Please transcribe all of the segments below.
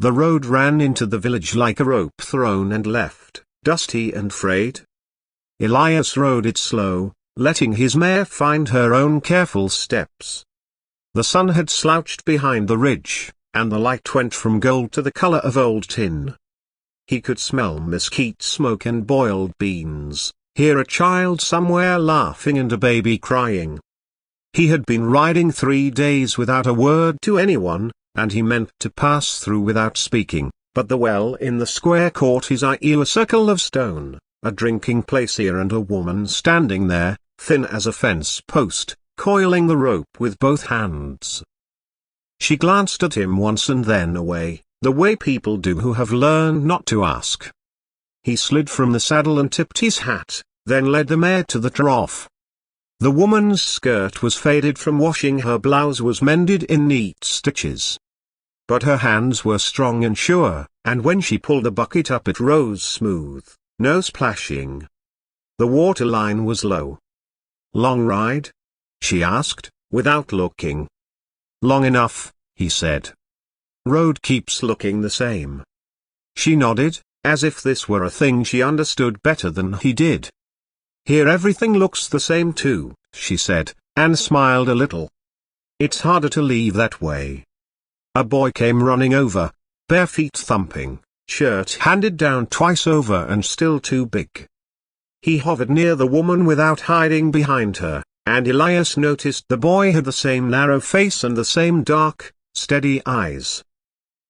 The road ran into the village like a rope thrown and left, dusty and frayed. Elias rode it slow, letting his mare find her own careful steps. The sun had slouched behind the ridge, and the light went from gold to the color of old tin. He could smell mesquite smoke and boiled beans, hear a child somewhere laughing and a baby crying. He had been riding 3 days without a word to anyone, and he meant to pass through without speaking, but the well in the square caught his eye, a circle of stone, a drinking place here and a woman standing there, thin as a fence post, coiling the rope with both hands. She glanced at him once and then away, the way people do who have learned not to ask. He slid from the saddle and tipped his hat, then led the mare to the trough. The woman's skirt was faded from washing, her blouse was mended in neat stitches. But her hands were strong and sure, and when she pulled the bucket up it rose smooth, no splashing. The water line was low. "Long ride?" she asked, without looking. "Long enough," he said. "Road keeps looking the same." She nodded, as if this were a thing she understood better than he did. "Here everything looks the same too," she said, and smiled a little. "It's harder to leave that way." A boy came running over, bare feet thumping, shirt handed down twice over and still too big. He hovered near the woman without hiding behind her, and Elias noticed the boy had the same narrow face and the same dark, steady eyes.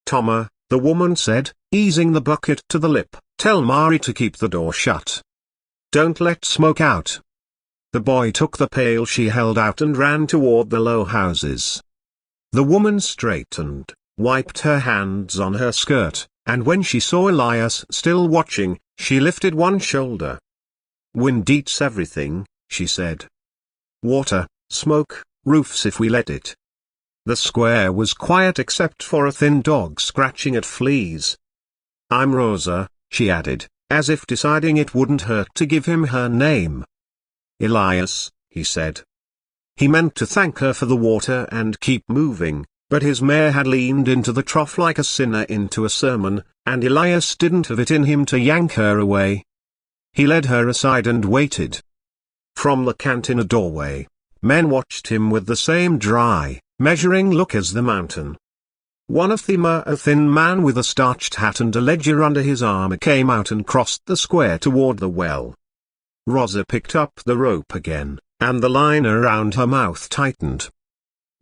"Toma," the woman said, easing the bucket to the lip, "tell Mari to keep the door shut. Don't let smoke out." The boy took the pail she held out and ran toward the low houses. The woman straightened, wiped her hands on her skirt, and when she saw Elias still watching, she lifted one shoulder. "Wind eats everything," she said. "Water, smoke, roofs if we let it." The square was quiet except for a thin dog scratching at fleas. "I'm Rosa," she added, as if deciding it wouldn't hurt to give him her name. "Elias," he said. He meant to thank her for the water and keep moving, but his mare had leaned into the trough like a sinner into a sermon, and Elias didn't have it in him to yank her away. He led her aside and waited. From the cantina doorway, men watched him with the same dry, measuring look as the mountain. One of them, a thin man with a starched hat and a ledger under his arm, came out and crossed the square toward the well. Rosa picked up the rope again, and the line around her mouth tightened.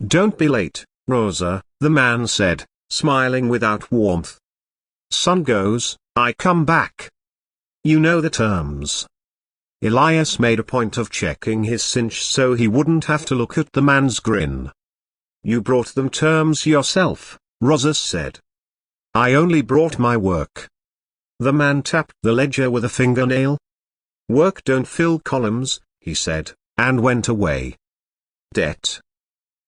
"Don't be late, Rosa," the man said, smiling without warmth. "Sun goes, I come back. You know the terms." Elias made a point of checking his cinch so he wouldn't have to look at the man's grin. "You brought them terms yourself," Rosa said. "I only brought my work." The man tapped the ledger with a fingernail. "Work don't fill columns," he said, and went away. "Debt?"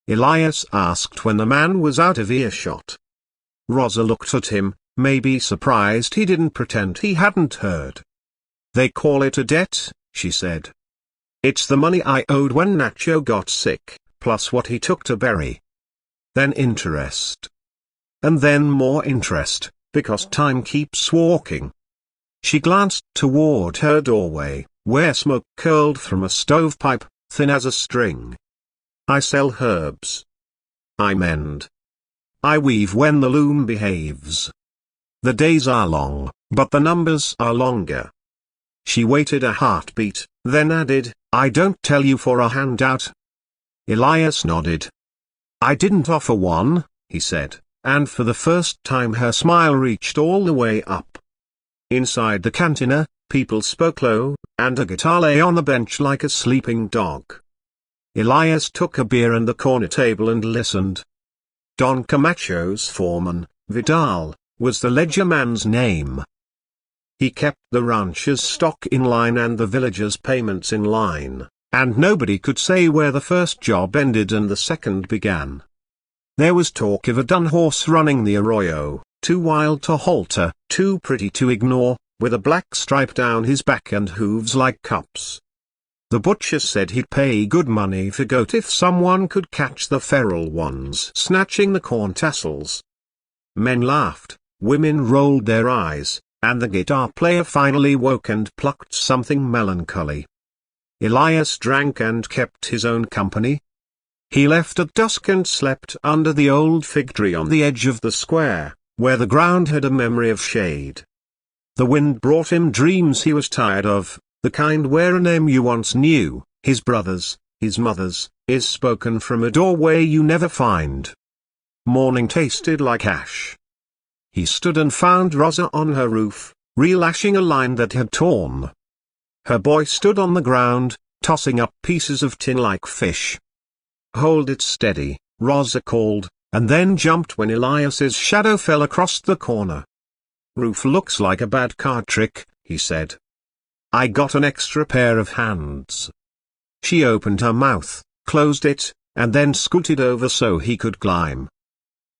Elias asked when the man was out of earshot. Rosa looked at him, maybe surprised he didn't pretend he hadn't heard. "They call it a debt," she said. "It's the money I owed when Nacho got sick, plus what he took to bury. Then interest. And then more interest, because time keeps walking." She glanced toward her doorway, where smoke curled from a stovepipe, thin as a string. "I sell herbs. I mend. I weave when the loom behaves. The days are long, but the numbers are longer." She waited a heartbeat, then added, "I don't tell you for a handout." Elias nodded. "I didn't offer one," he said, and for the first time her smile reached all the way up. Inside the cantina, people spoke low, and a guitar lay on the bench like a sleeping dog. Elias took a beer and the corner table and listened. Don Camacho's foreman, Vidal, was the ledger man's name. He kept the rancher's stock in line and the villagers' payments in line, and nobody could say where the first job ended and the second began. There was talk of a dun horse running the arroyo, too wild to halter, too pretty to ignore, with a black stripe down his back and hooves like cups. The butcher said he'd pay good money for goat if someone could catch the feral ones snatching the corn tassels. Men laughed, Women rolled their eyes, and the guitar player finally woke and plucked something melancholy. Elias drank and kept his own company. He left at dusk and slept under the old fig tree on the edge of the square, where the ground had a memory of shade. The wind brought him dreams he was tired of, the kind where a name you once knew, his brother's, his mother's, is spoken from a doorway you never find. Morning tasted like ash. He stood and found Rosa on her roof, relashing a line that had torn. Her boy stood on the ground, tossing up pieces of tin like fish. "Hold it steady," Rosa called, and then jumped when Elias's shadow fell across the corner. "Roof looks like a bad card trick," he said. "I got an extra pair of hands." She opened her mouth, closed it, and then scooted over so he could climb.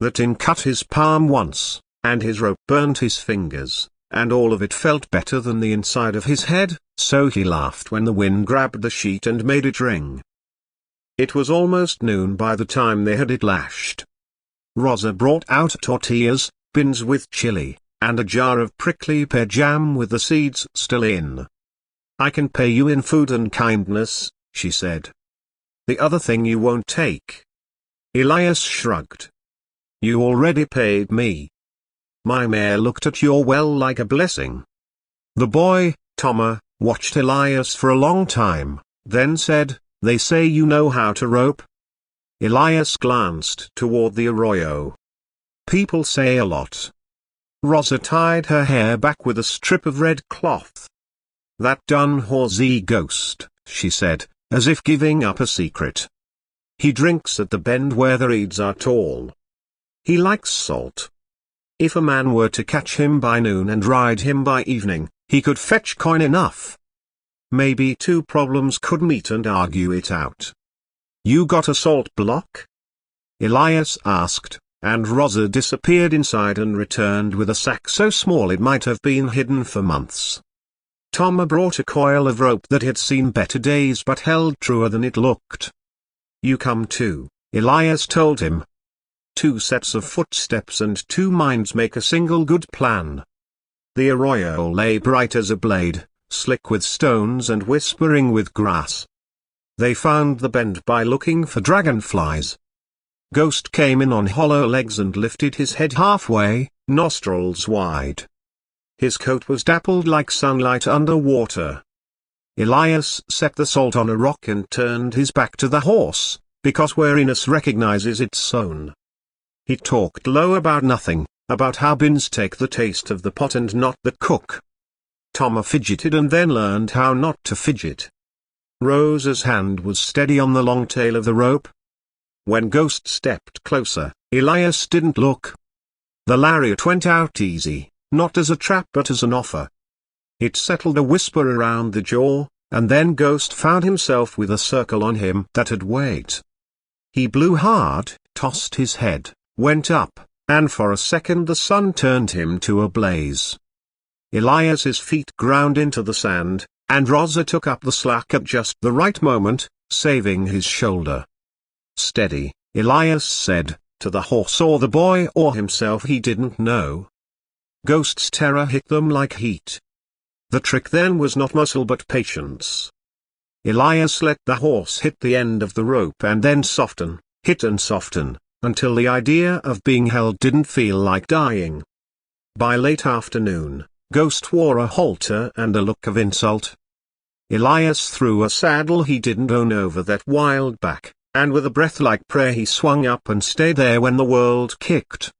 The tin cut his palm once, and his rope burnt his fingers, and all of it felt better than the inside of his head, so he laughed when the wind grabbed the sheet and made it ring. It was almost noon by the time they had it lashed. Rosa brought out tortillas, bins with chili, and a jar of prickly pear jam with the seeds still in. "I can pay you in food and kindness," she said. "The other thing you won't take." Elias shrugged. "You already paid me." "My mare looked at your well like a blessing." The boy, Toma, watched Elias for a long time, then said, "They say you know how to rope?" Elias glanced toward the arroyo. "People say a lot." Rosa tied her hair back with a strip of red cloth. "That done horsey ghost," she said, as if giving up a secret. "He drinks at the bend where the reeds are tall. He likes salt. If a man were to catch him by noon and ride him by evening, he could fetch coin enough. Maybe two problems could meet and argue it out." "You got a salt block?" Elias asked, and Rosa disappeared inside and returned with a sack so small it might have been hidden for months. Toma brought a coil of rope that had seen better days but held truer than it looked. "You come too," Elias told him. "Two sets of footsteps and two minds make a single good plan." The arroyo lay bright as a blade, slick with stones and whispering with grass. They found the bend by looking for dragonflies. Ghost came in on hollow legs and lifted his head halfway, nostrils wide. His coat was dappled like sunlight under water. Elias set the salt on a rock and turned his back to the horse, because wariness recognizes its own. He talked low about nothing, about how bins take the taste of the pot and not the cook. Toma fidgeted and then learned how not to fidget. Rosa's hand was steady on the long tail of the rope. When Ghost stepped closer, Elias didn't look. The lariat went out easy, not as a trap but as an offer. It settled a whisper around the jaw, and then Ghost found himself with a circle on him that had weight. He blew hard, tossed his head, went up, and for a second the sun turned him to a blaze. Elias's feet ground into the sand, and Rosa took up the slack at just the right moment, saving his shoulder. "Steady," Elias said, to the horse or the boy or himself he didn't know. Ghost's terror hit them like heat. The trick then was not muscle but patience. Elias let the horse hit the end of the rope and then soften, hit and soften, until the idea of being held didn't feel like dying. By late afternoon, Ghost wore a halter and a look of insult. Elias threw a saddle he didn't own over that wild back, and with a breath like prayer he swung up and stayed there when the world kicked.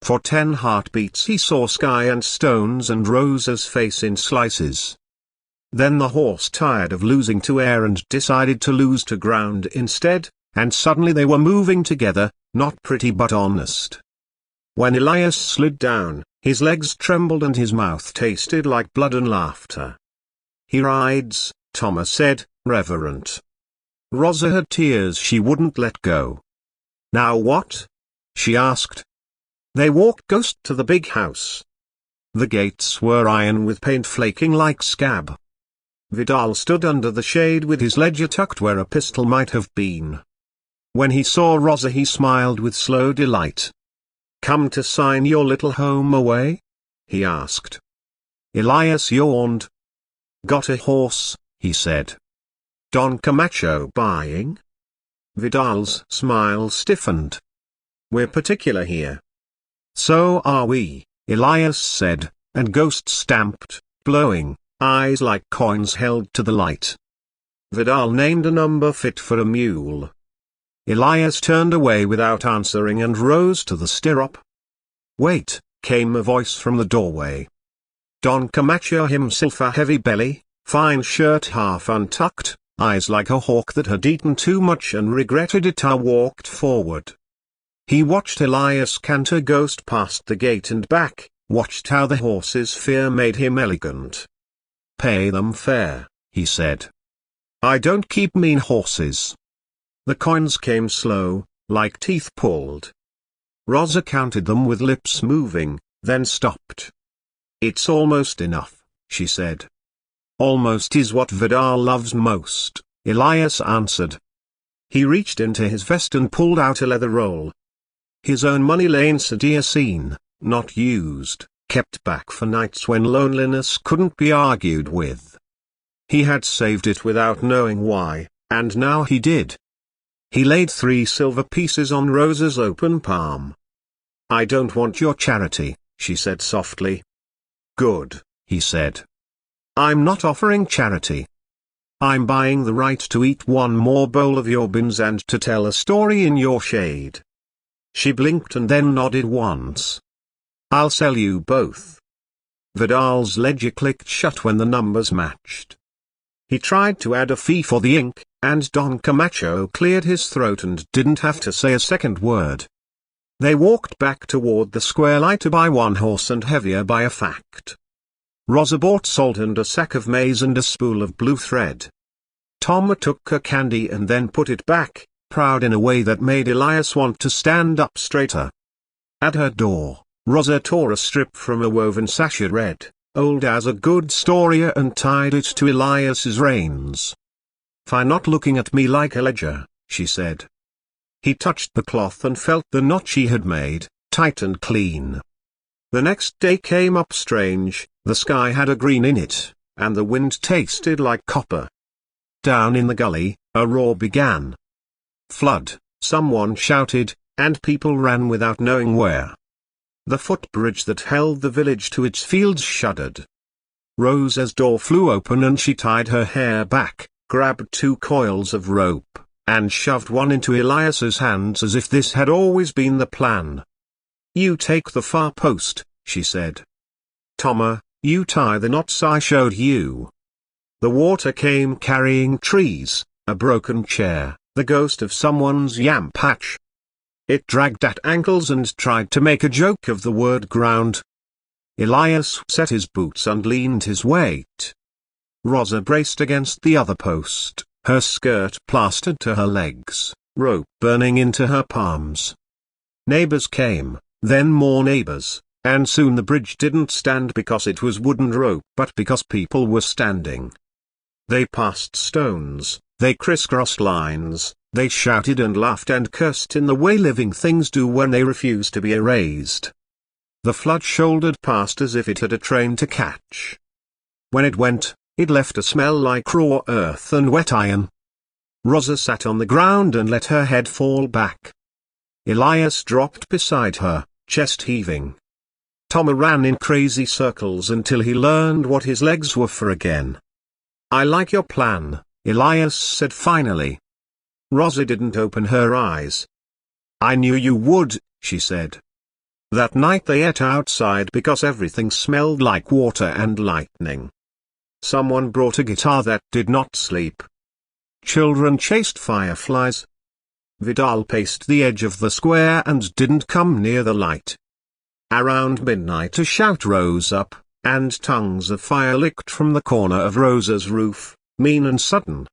For 10 heartbeats he saw sky and stones and Rosa's face in slices. Then the horse tired of losing to air and decided to lose to ground instead, and suddenly they were moving together, not pretty but honest. When Elias slid down, his legs trembled and his mouth tasted like blood and laughter. "He rides," Thomas said, reverent. Rosa had tears she wouldn't let go. "Now what?" she asked. They walked Ghost to the big house. The gates were iron with paint flaking like scab. Vidal stood under the shade with his ledger tucked where a pistol might have been. When he saw Rosa he smiled with slow delight. "Come to sign your little home away?" he asked. Elias yawned. "Got a horse," he said. "Don Camacho buying?" Vidal's smile stiffened. "We're particular here." "So are we," Elias said, and ghost stamped, glowing, eyes like coins held to the light. Vidal named a number fit for a mule. Elias turned away without answering and rose to the stirrup. "Wait," came a voice from the doorway. Don Camacho himself, a heavy belly, fine shirt half untucked, eyes like a hawk that had eaten too much and regretted it, walked forward. He watched Elias canter ghost past the gate and back, watched how the horse's fear made him elegant. "Pay them fair," he said. "I don't keep mean horses." The coins came slow, like teeth pulled. Rosa counted them with lips moving, then stopped. "It's almost enough," she said. "Almost is what Vidal loves most," Elias answered. He reached into his vest and pulled out a leather roll. His own money lay inside a scene, not used, kept back for nights when loneliness couldn't be argued with. He had saved it without knowing why, and now he did. He laid 3 silver pieces on Rosa's open palm. "I don't want your charity," she said softly. "Good," he said. "I'm not offering charity. I'm buying the right to eat one more bowl of your beans and to tell a story in your shade." She blinked and then nodded once. "I'll sell you both." Vidal's ledger clicked shut when the numbers matched. He tried to add a fee for the ink, and Don Camacho cleared his throat and didn't have to say a second word. They walked back toward the square, lighter by one horse and heavier by a fact. Rosa bought salt and a sack of maize and a spool of blue thread. Toma took her candy and then put it back, proud in a way that made Elias want to stand up straighter. At her door, Rosa tore a strip from a woven sachet, read, "Old as a good story," and tied it to Elias's reins. "Fine not looking at me like a ledger," she said. He touched the cloth and felt the knot she had made, tight and clean. The next day came up strange. The sky had a green in it, and the wind tasted like copper. Down in the gully, a roar began. "Flood," someone shouted, and people ran without knowing where. The footbridge that held the village to its fields shuddered. Rosa's door flew open and she tied her hair back, grabbed 2 coils of rope, and shoved one into Elias's hands as if this had always been the plan. "You take the far post," she said. "Toma, you tie the knots I showed you." The water came carrying trees, a broken chair, the ghost of someone's yam patch. It dragged at ankles and tried to make a joke of the word ground. Elias set his boots and leaned his weight. Rosa braced against the other post, her skirt plastered to her legs, rope burning into her palms. Neighbors came, then more neighbors, and soon the bridge didn't stand because it was wooden rope but because people were standing. They passed stones, they crisscrossed lines, they shouted and laughed and cursed in the way living things do when they refuse to be erased. The flood shouldered past as if it had a train to catch. When it went, it left a smell like raw earth and wet iron. Rosa sat on the ground and let her head fall back. Elias dropped beside her, chest heaving. Toma ran in crazy circles until he learned what his legs were for again. "I like your plan," Elias said finally. Rosa didn't open her eyes. "I knew you would," she said. That night they ate outside because everything smelled like water and lightning. Someone brought a guitar that did not sleep. Children chased fireflies. Vidal paced the edge of the square and didn't come near the light. Around midnight a shout rose up, and tongues of fire licked from the corner of Rosa's roof, mean and sudden.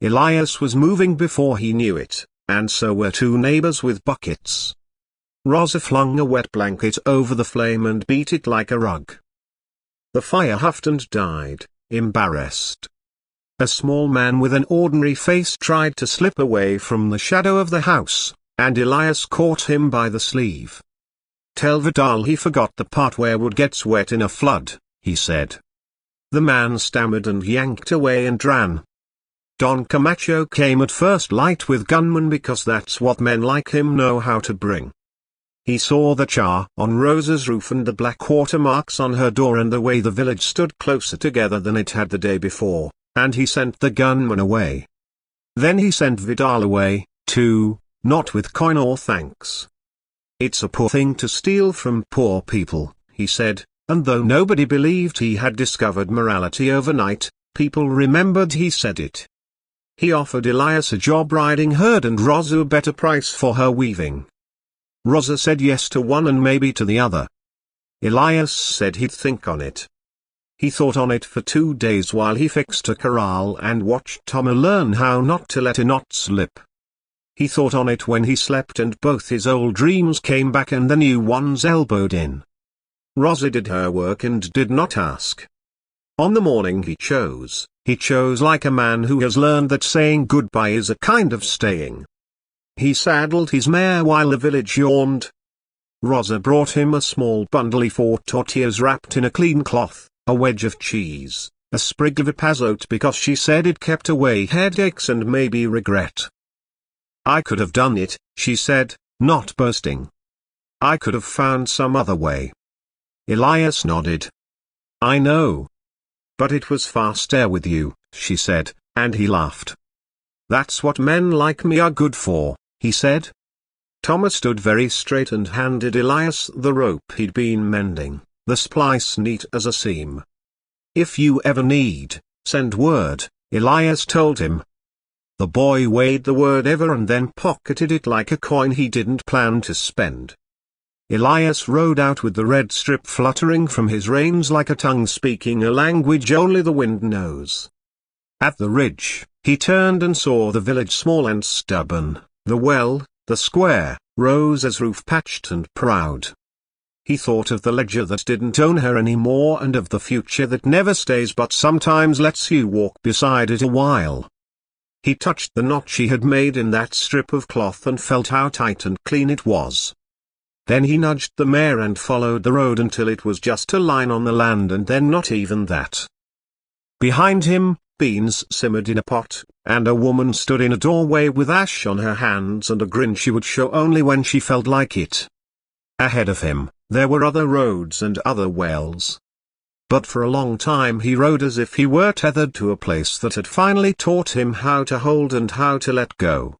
Elias was moving before he knew it, and so were 2 neighbors with buckets. Rosa flung a wet blanket over the flame and beat it like a rug. The fire huffed and died, embarrassed. A small man with an ordinary face tried to slip away from the shadow of the house, and Elias caught him by the sleeve. "Tell Vidal he forgot the part where wood gets wet in a flood," he said. The man stammered and yanked away and ran. Don Camacho came at first light with gunmen because that's what men like him know how to bring. He saw the char on Rosa's roof and the black watermarks on her door and the way the village stood closer together than it had the day before, and he sent the gunman away. Then he sent Vidal away, too, not with coin or thanks. "It's a poor thing to steal from poor people," he said, and though nobody believed he had discovered morality overnight, people remembered he said it. He offered Elias a job riding herd and Rosa a better price for her weaving. Rosa said yes to one and maybe to the other. Elias said he'd think on it. He thought on it for 2 days while he fixed a corral and watched Tomo learn how not to let a knot slip. He thought on it when he slept and both his old dreams came back and the new ones elbowed in. Rosa did her work and did not ask. On the morning he chose like a man who has learned that saying goodbye is a kind of staying. He saddled his mare while the village yawned. Rosa brought him a small bundle of 4 tortillas wrapped in a clean cloth, a wedge of cheese, a sprig of epazote because she said it kept away headaches and maybe regret. "I could have done it," she said, not boasting. "I could have found some other way." Elias nodded. "I know. But it was faster with you," she said, and he laughed. "That's what men like me are good for," he said. Thomas stood very straight and handed Elias the rope he'd been mending, the splice neat as a seam. "If you ever need, send word," Elias told him. The boy weighed the word ever and then pocketed it like a coin he didn't plan to spend. Elias rode out with the red strip fluttering from his reins like a tongue speaking a language only the wind knows. At the ridge, he turned and saw the village small and stubborn, the well, the square, Rosa's roof patched and proud. He thought of the ledger that didn't own her anymore and of the future that never stays but sometimes lets you walk beside it a while. He touched the knot she had made in that strip of cloth and felt how tight and clean it was. Then he nudged the mare and followed the road until it was just a line on the land and then not even that. Behind him, beans simmered in a pot, and a woman stood in a doorway with ash on her hands and a grin she would show only when she felt like it. Ahead of him, there were other roads and other wells. But for a long time he rode as if he were tethered to a place that had finally taught him how to hold and how to let go.